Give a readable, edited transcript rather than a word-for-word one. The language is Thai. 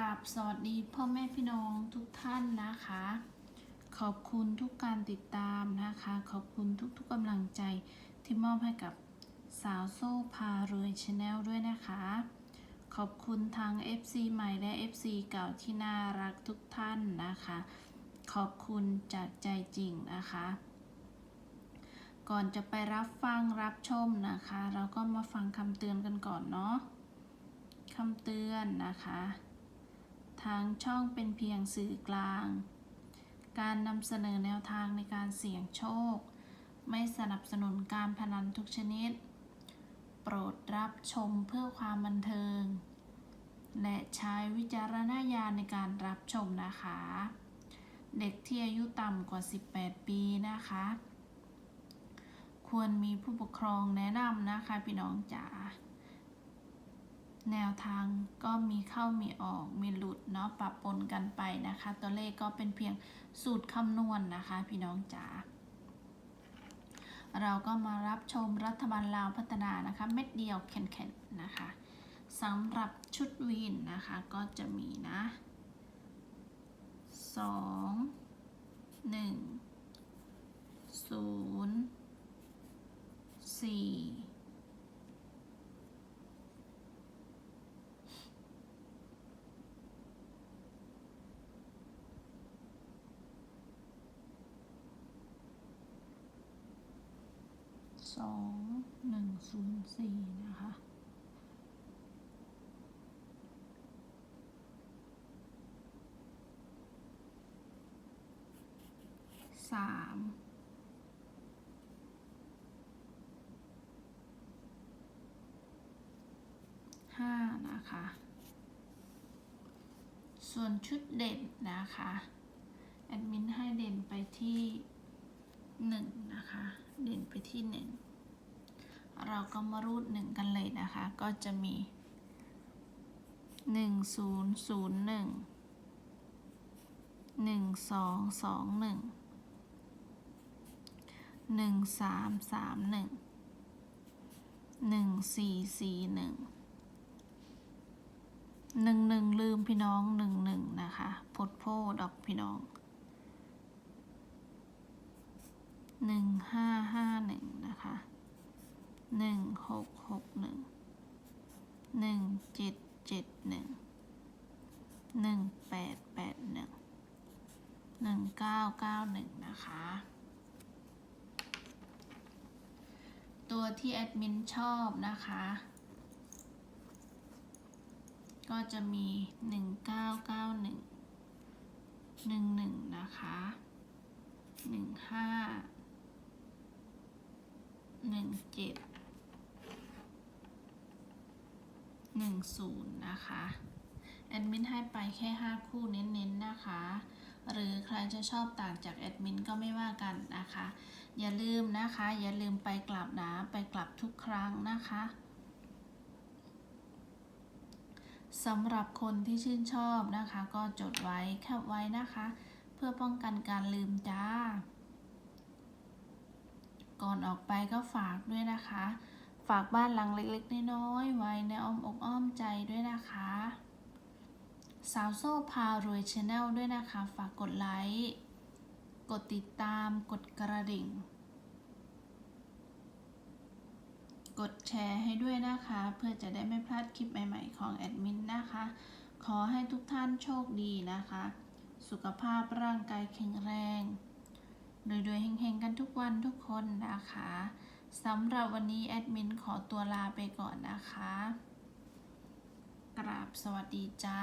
ราบสวัสดีพ่อแม่พี่น้องทุกท่านนะคะขอบคุณทุกการติดตามนะคะขอบคุณทุกกำลังใจที่มอบให้กับสาวโซ่พารวยชาแนลด้วยนะคะขอบคุณทาง FC ใหม่และ FC เก่าที่น่ารักทุกท่านนะคะขอบคุณจากใจจริงนะคะก่อนจะไปรับฟังรับชมนะคะเราก็มาฟังคำเตือนกันก่อนเนาะคำเตือนนะคะทางช่องเป็นเพียงสื่อกลางการนำเสนอแนวทางในการเสี่ยงโชคไม่สนับสนุนการพนันทุกชนิดโปรดรับชมเพื่อความบันเทิงและใช้วิจารณญาณในการรับชมนะคะเด็กที่อายุต่ำกว่า18ปีนะคะควรมีผู้ปกครองแนะนำนะคะพี่น้องจ๋าแนวทางก็มีเข้ามีออกมีหลุดเนาะปะปนกันไปนะคะตัวเลขก็เป็นเพียงสูตรคำนวณนะคะพี่น้องจ๋าเราก็มารับชมรัฐบาลลาวพัฒนานะคะเม็ดเดียวแข็งๆนะคะสำหรับชุดวินนะคะก็จะมีนะ2 1 0 42104นะคะ3 5นะคะส่วนชุดเด่นนะคะแอดมินให้เด่นไปที่1นะคะเด่นไปที่1เราก็มารูด1กันเลยนะคะก็จะมี1001 1221 1331 1441 11ลืมพี่น้อง11นะคะพดโพดอกพี่น้อง1551นะคะ1661 1771 1881 1991นะคะตัวที่แอดมินชอบนะคะก็จะมี1991 11นะคะ15 17 10นะคะแอดมินให้ไปแค่5คู่เน้นๆนะคะหรือใครจะชอบต่างจากแอดมินก็ไม่ว่ากันนะคะอย่าลืมนะคะอย่าลืมไปกลับนะไปกลับทุกครั้งนะคะสำหรับคนที่ชื่นชอบนะคะก็จดไว้แคปไว้นะคะเพื่อป้องกันการลืมจ้าก่อนออกไปก็ฝากด้วยนะคะฝากบ้านหลังเล็กๆน้อยๆไว้ในอ้อมอกอ้อมใจด้วยนะคะสาวโซ่พารวยชาแนลด้วยนะคะฝากกดไลค์กดติดตามกดกระดิ่งกดแชร์ให้ด้วยนะคะเพื่อจะได้ไม่พลาดคลิปใหม่ๆของแอดมินนะคะขอให้ทุกท่านโชคดีนะคะสุขภาพร่างกายแข็งแรงโดยเฮงๆกันทุกวันทุกคนนะคะสำหรับวันนี้แอดมินขอตัวลาไปก่อนนะคะกราบสวัสดีจ้า